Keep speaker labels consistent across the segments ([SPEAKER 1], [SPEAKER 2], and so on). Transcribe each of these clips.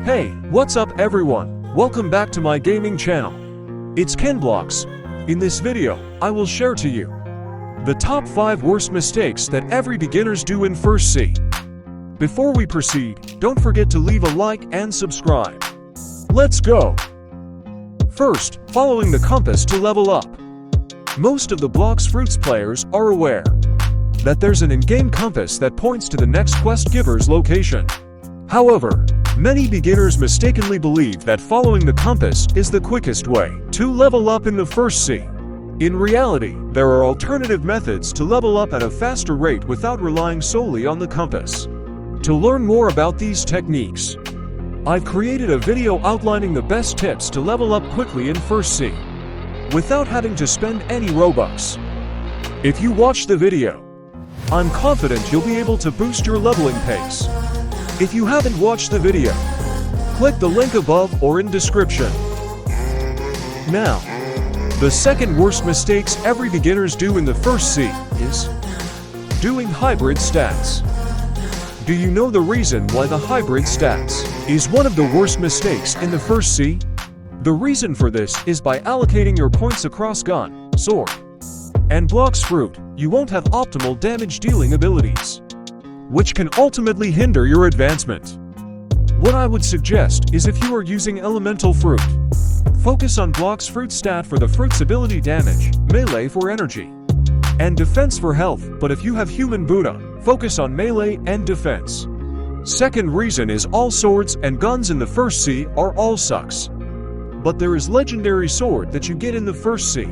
[SPEAKER 1] Hey, what's up everyone? Welcome back to my gaming channel. It's Blox. In this video, I will share to you the top 5 worst mistakes that every beginners do in First C. Before we proceed, don't forget to leave a like and subscribe. Let's go! First, following the compass to level up. Most of the Blox Fruits players are aware that there's an in-game compass that points to the next quest giver's location. However, many beginners mistakenly believe that following the compass is the quickest way to level up in the First C. In reality, there are alternative methods to level up at a faster rate without relying solely on the compass. To learn more about these techniques, I've created a video outlining the best tips to level up quickly in First C, without having to spend any Robux. If you watch the video, I'm confident you'll be able to boost your leveling pace. If you haven't watched the video, click the link above or in description. Now, the second worst mistakes every beginners do in the First C is doing hybrid stats. Do you know the reason why the hybrid stats is one of the worst mistakes in the First C? The reason for this is by allocating your points across gun, sword, and Blox Fruit, you won't have optimal damage-dealing abilities, which can ultimately hinder your advancement. What I would suggest is if you are using Elemental Fruit, focus on Blox Fruit stat for the fruit's ability damage, melee for energy, and defense for health, but if you have Human Buddha, focus on melee and defense. Second reason is all swords and guns in the First C are all sucks. But there is legendary sword that you get in the First C.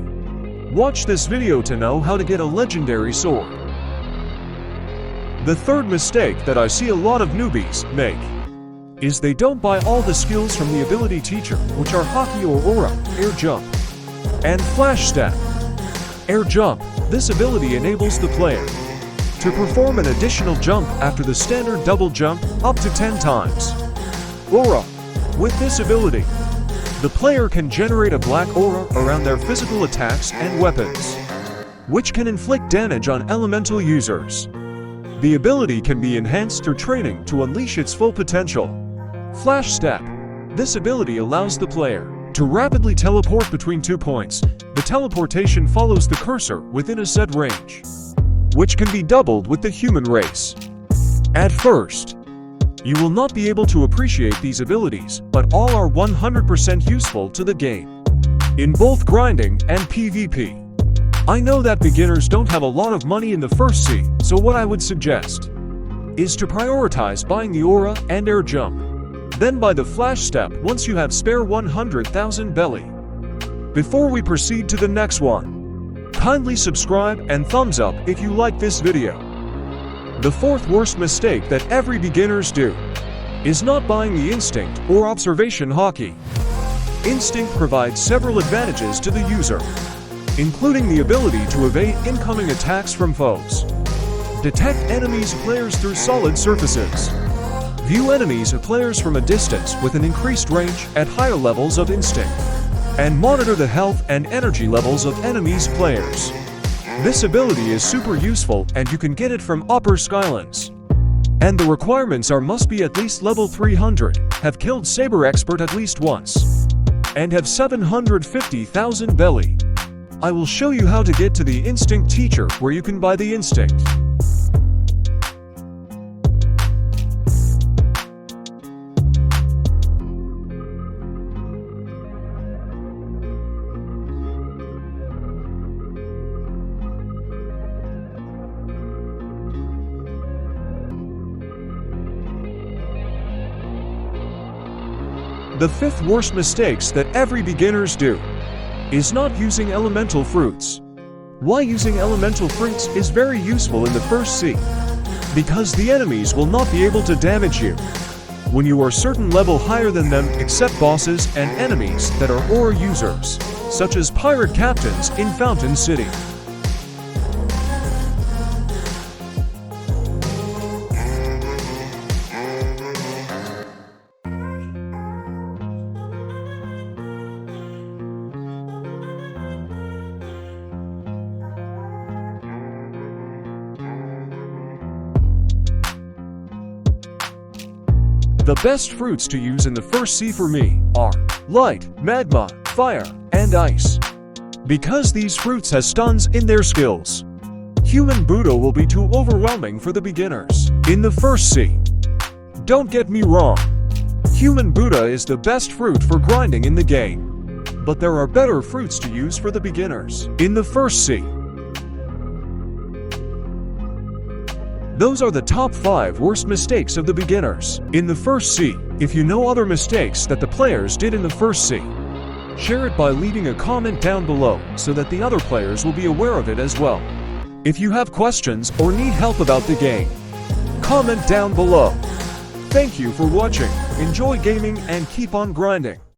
[SPEAKER 1] Watch this video to know how to get a legendary sword. The third mistake that I see a lot of newbies make is they don't buy all the skills from the ability teacher, which are Hockey or Aura, Air Jump, and Flash Stat. Air Jump, this ability enables the player to perform an additional jump after the standard double jump up to 10 times. Aura, with this ability, the player can generate a black aura around their physical attacks and weapons, which can inflict damage on elemental users. The ability can be enhanced through training to unleash its full potential. Flash Step. This ability allows the player to rapidly teleport between 2 points. The teleportation follows the cursor within a set range, which can be doubled with the human race. At first, you will not be able to appreciate these abilities, but all are 100% useful to the game, in both grinding and PvP. I know that beginners don't have a lot of money in the First C, so what I would suggest is to prioritize buying the Aura and Air Jump, then buy the Flash Step once you have spare 100,000 belly. Before we proceed to the next one, kindly subscribe and thumbs up if you like this video. The fourth worst mistake that every beginners do is not buying the Instinct or Observation Hockey. Instinct provides several advantages to the user, including the ability to evade incoming attacks from foes, detect enemies or players through solid surfaces, view enemies or players from a distance with an increased range at higher levels of Instinct, and monitor the health and energy levels of enemies players. This ability is super useful and you can get it from Upper Skylands. And the requirements are must be at least level 300, have killed Saber Expert at least once, and have 750,000 belly. I will show you how to get to the Instinct Teacher where you can buy the Instinct. The fifth worst mistakes that every beginners do is not using elemental fruits. Why using elemental fruits is very useful in the First C, because the enemies will not be able to damage you when you are certain level higher than them, except bosses and enemies that are Aura users, such as pirate captains in Fountain City. The best fruits to use in the first C for me are light, magma, fire, and ice. Because these fruits has stuns in their skills, human Buddha will be too overwhelming for the beginners in the first C. Don't get me wrong, human Buddha is the best fruit for grinding in the game, but there are better fruits to use for the beginners in the first C. Those are the top 5 worst mistakes of the beginners in the first C. If you know other mistakes that the players did in the first C, share it by leaving a comment down below so that the other players will be aware of it as well. If you have questions or need help about the game, comment down below. Thank you for watching. Enjoy gaming and keep on grinding.